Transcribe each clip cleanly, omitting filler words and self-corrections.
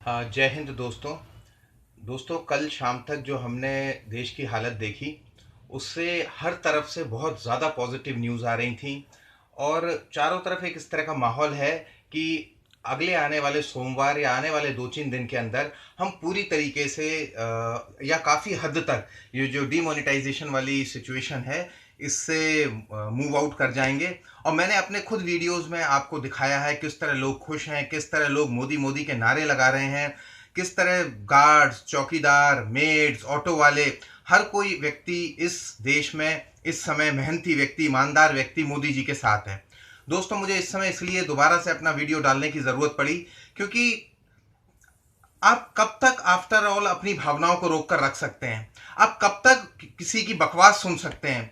जय हिंद दोस्तों। कल शाम तक जो हमने देश की हालत देखी, उससे हर तरफ से बहुत ज़्यादा पॉजिटिव न्यूज़ आ रही थी और चारों तरफ एक इस तरह का माहौल है कि अगले आने वाले सोमवार या आने वाले 2-3 दिन के अंदर हम पूरी तरीके से या काफ़ी हद तक ये जो डिमोनेटाइजेशन वाली सिचुएशन है, इससे मूव आउट कर जाएंगे। और मैंने अपने खुद वीडियोस में आपको दिखाया है किस तरह लोग खुश हैं, किस तरह लोग मोदी मोदी के नारे लगा रहे हैं, किस तरह गार्ड्स, चौकीदार, मेड्स, ऑटो वाले, हर कोई व्यक्ति इस देश में इस समय मेहनती व्यक्ति, ईमानदार व्यक्ति मोदी जी के साथ है। दोस्तों, मुझे इस समय इसलिए दोबारा से अपना वीडियो डालने की ज़रूरत पड़ी क्योंकि आप कब तक आफ्टर ऑल अपनी भावनाओं को रोक कर रख सकते हैं? आप कब तक किसी की बकवास सुन सकते हैं?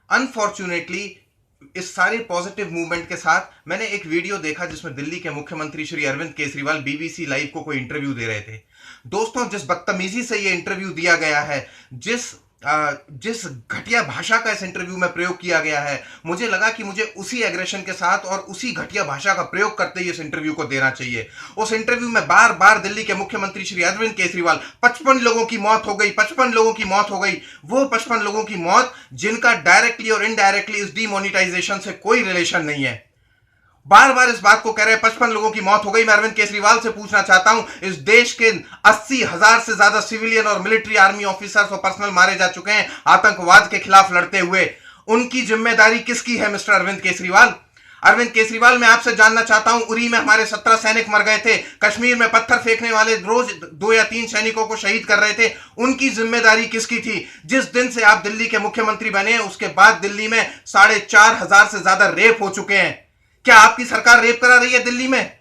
अनफॉर्चुनेटली इस सारे पॉजिटिव मूवमेंट के साथ मैंने एक वीडियो देखा जिसमें दिल्ली के मुख्यमंत्री श्री अरविंद केजरीवाल बीबीसी लाइव को कोई इंटरव्यू दे रहे थे। दोस्तों, जिस बदतमीजी से ये इंटरव्यू दिया गया है, जिस घटिया भाषा का इस इंटरव्यू में प्रयोग किया गया है, मुझे लगा कि मुझे उसी एग्रेशन के साथ और उसी घटिया भाषा का प्रयोग करते ही इस इंटरव्यू को देना चाहिए। उस इंटरव्यू में बार बार दिल्ली के मुख्यमंत्री श्री अरविंद केजरीवाल 55 लोगों की मौत हो गई, 55 लोगों की मौत हो गई, वो 55 लोगों की मौत जिनका डायरेक्टली और इनडायरेक्टली इस डीमोनिटाइजेशन से कोई रिलेशन नहीं है, बार बार इस बात को कह रहे हैं 55 लोगों की मौत हो गई। मैं अरविंद केजरीवाल से पूछना चाहता हूं, इस देश के 80,000 से ज्यादा सिविलियन और मिलिट्री आर्मी ऑफिसर्स और पर्सनल मारे जा चुके हैं आतंकवाद के खिलाफ लड़ते हुए। उनकी जिम्मेदारी किसकी है मिस्टर अरविंद केजरीवाल? अरविंद केजरीवाल, मैं आपसे जानना चाहता हूं, उरी में हमारे 17 सैनिक मर गए थे, कश्मीर में पत्थर फेंकने वाले रोज 2 या 3 सैनिकों को शहीद कर रहे थे, उनकी जिम्मेदारी किसकी थी? जिस दिन से आप दिल्ली के मुख्यमंत्री बने उसके बाद दिल्ली में 4,500 से ज्यादा रेप हो चुके हैं। क्या आपकी सरकार रेप करा रही है दिल्ली में?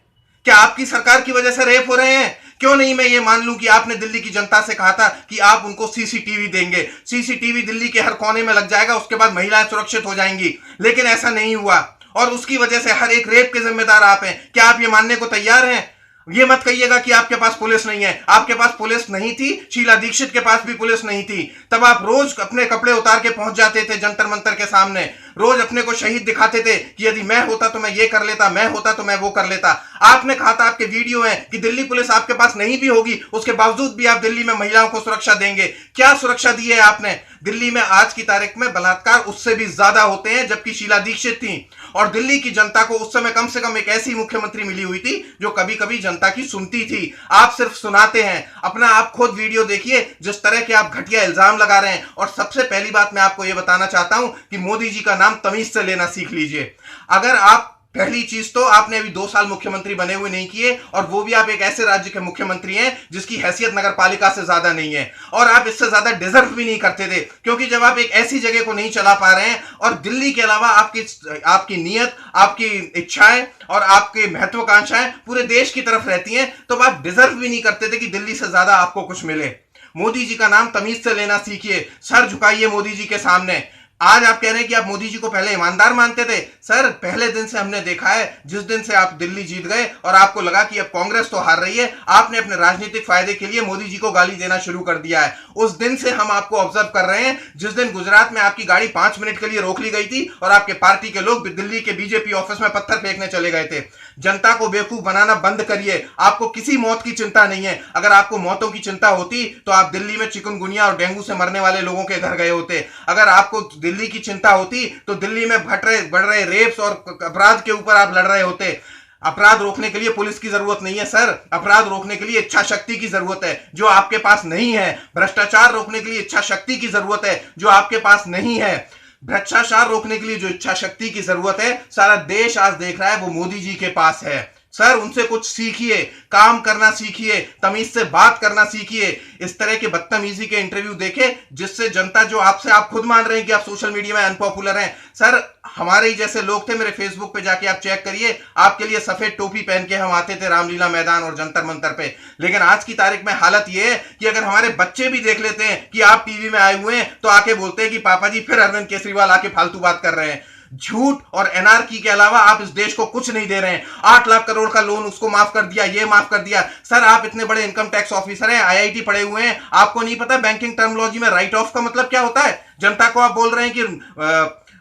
क्या आपकी सरकार की वजह से रेप हो रहे हैं? क्यों नहीं मैं ये मान लूं कि आपने दिल्ली की जनता से कहा था कि आप उनको सीसीटीवी देंगे, सीसीटीवी दिल्ली के हर कोने में लग जाएगा, उसके बाद महिलाएं सुरक्षित हो जाएंगी, लेकिन ऐसा नहीं हुआ और उसकी वजह से हर एक रेप के जिम्मेदार आप हैं। क्या आप ये मानने को तैयार हैं? ये मत कहिएगा कि आपके पास पुलिस नहीं है। आपके पास पुलिस नहीं थी, शीला दीक्षित के पास भी पुलिस नहीं थी, तब आप रोज अपने कपड़े उतार के पहुंच जाते थे जंतर मंतर के सामने, रोज अपने को शहीद दिखाते थे कि यदि मैं होता तो मैं ये कर लेता, मैं होता तो मैं वो कर लेता। आपने कहा था, आपके वीडियो है, कि दिल्ली पुलिस आपके पास नहीं भी होगी उसके बावजूद भी आप दिल्ली में महिलाओं को सुरक्षा देंगे। क्या सुरक्षा दी है आपने? दिल्ली में आज की तारीख में बलात्कार उससे भी ज्यादा होते हैं जबकि शीला दीक्षित थी, और दिल्ली की जनता को उस समय कम से कम एक ऐसी मुख्यमंत्री मिली हुई थी जो कभी कभी जनता की सुनती थी। आप सिर्फ सुनाते हैं। अपना आप खुद वीडियो देखिए जिस तरह के आप घटिया इल्जाम लगा रहे हैं। और सबसे पहली बात मैं आपको यह बताना चाहता हूं कि मोदी जी का नाम तमीज से लेना सीख लीजिए। अगर आप, पहली चीज तो आपने अभी 2 साल मुख्यमंत्री बने हुए नहीं किए, और वो भी आप एक ऐसे राज्य के मुख्यमंत्री हैं जिसकी हैसियत नगर पालिका से ज्यादा नहीं है, और आप इससे ज्यादा डिजर्व भी नहीं करते थे, क्योंकि जब आप एक ऐसी जगह को नहीं चला पा रहे हैं और दिल्ली के अलावा आपकी नीयत, आपकी इच्छाएं और आपकी महत्वाकांक्षाएं पूरे देश की तरफ रहती हैं, तो आप डिजर्व भी नहीं करते थे कि दिल्ली से ज्यादा आपको कुछ मिले। मोदी जी का नाम तमीज से लेना सीखिए, सर झुकाइए मोदी जी के सामने। आज आप कह रहे हैं कि आप मोदी जी को पहले ईमानदार मानते थे। सर, पहले दिन से हमने देखा है, जिस दिन से आप दिल्ली जीत गए और आपको लगा कि अब कांग्रेस तो हार रही है, आपने अपने राजनीतिक फायदे के लिए मोदी जी को गाली देना शुरू कर दिया है। उस दिन से हम आपको ऑब्जर्व कर रहे हैं, जिस दिन गुजरात में आपकी गाड़ी 5 मिनट के लिए रोक ली गई थी और आपके पार्टी के लोग दिल्ली के बीजेपी ऑफिस में पत्थर फेंकने चले गए थे। जनता को बेवकूफ बनाना बंद करिए। आपको किसी मौत की चिंता नहीं है। अगर आपको मौतों की चिंता होती तो आप दिल्ली में चिकनगुनिया और डेंगू से मरने वाले लोगों के घर गए होते। अगर आपको दिल्ली की चिंता होती तो दिल्ली में बढ़ रहे रेप्स और अपराध के ऊपर आप लड़ रहे होते। अपराध रोकने के लिए पुलिस की जरूरत नहीं है सर, अपराध रोकने के लिए इच्छा शक्ति की जरूरत है जो आपके पास नहीं है। भ्रष्टाचार रोकने के लिए इच्छा शक्ति की जरूरत है जो आपके पास नहीं है। भ्रष्टाचार रोकने के लिए जो इच्छा शक्ति की जरूरत है, सारा देश आज देख रहा है, वो मोदी जी के पास है। सर, उनसे कुछ सीखिए, काम करना सीखिए, तमीज से बात करना सीखिए। इस तरह के बदतमीजी के इंटरव्यू देखे जिससे जनता, जो आपसे, आप खुद मान रहे हैं कि आप सोशल मीडिया में अनपॉपुलर हैं। सर, हमारे ही जैसे लोग थे, मेरे फेसबुक पे जाके आप चेक करिए, आपके लिए सफेद टोपी पहन के हम आते थे रामलीला मैदान और जंतर मंतर पे। लेकिन आज की तारीख में हालत यह है कि अगर हमारे बच्चे भी देख लेते हैं कि आप टीवी में आए हुए हैं तो आके बोलते हैं कि पापा जी फिर अरविंद केजरीवाल आके फालतू बात कर रहे हैं। झूठ और एनआरकी के अलावा आप इस देश को कुछ नहीं दे रहे हैं। 8 लाख करोड़ का लोन उसको माफ कर दिया, ये माफ कर दिया। सर, आप इतने बड़े इनकम टैक्स ऑफिसर हैं, आईआईटी पढ़े हुए हैं, आपको नहीं पता बैंकिंग टर्मिनोलॉजी में राइट ऑफ का मतलब क्या होता है? जनता को आप बोल रहे हैं कि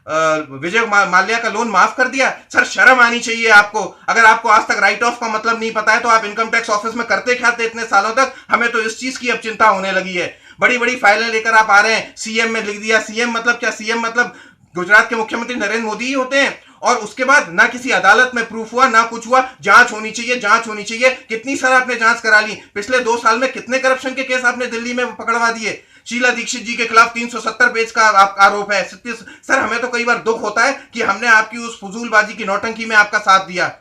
विजय माल्या का लोन माफ कर दिया। सर शर्म आनी चाहिए आपको। अगर आपको आज तक राइट ऑफ का मतलब नहीं पता है तो आप इनकम टैक्स ऑफिस में करते क्या थे इतने सालों तक? हमें तो इस चीज की अब चिंता होने लगी है। बड़ी बड़ी फाइलें लेकर आप आ रहे हैं, सीएम में लिख दिया। सीएम मतलब क्या? सीएम मतलब गुजरात के मुख्यमंत्री नरेंद्र मोदी ही होते हैं। और उसके बाद ना किसी अदालत में प्रूफ हुआ, ना कुछ हुआ। जांच होनी चाहिए, जांच होनी चाहिए। कितनी सारा आपने जांच करा ली? पिछले 2 साल में कितने करप्शन के केस आपने दिल्ली में पकड़वा दिए? शीला दीक्षित जी के खिलाफ 370 पेज का आरोप है। सर हमें तो कई बार दुख होता है कि हमने आपकी उस फजूलबाजी की नौटंकी में आपका साथ दिया।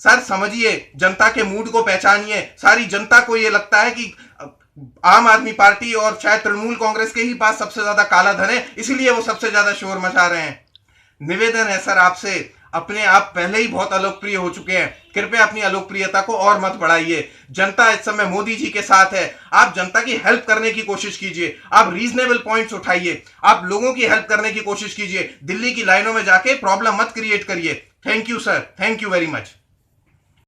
सर समझिए, जनता के मूड को पहचानिए। सारी जनता को यह लगता है कि आम आदमी पार्टी और शायद तृणमूल कांग्रेस के ही पास सबसे ज्यादा काला धन है, इसीलिए वो सबसे ज्यादा शोर मचा रहे हैं। निवेदन है सर आपसे, अपने आप पहले ही बहुत अलोकप्रिय हो चुके हैं, कृपया अपनी अलोकप्रियता को और मत बढ़ाइए। जनता इस समय मोदी जी के साथ है। आप जनता की हेल्प करने की कोशिश कीजिए, आप रीजनेबल पॉइंट्स उठाइए, आप लोगों की हेल्प करने की कोशिश कीजिए। दिल्ली की लाइनों में जाके प्रॉब्लम मत क्रिएट करिए। Thank you sir, thank you very much.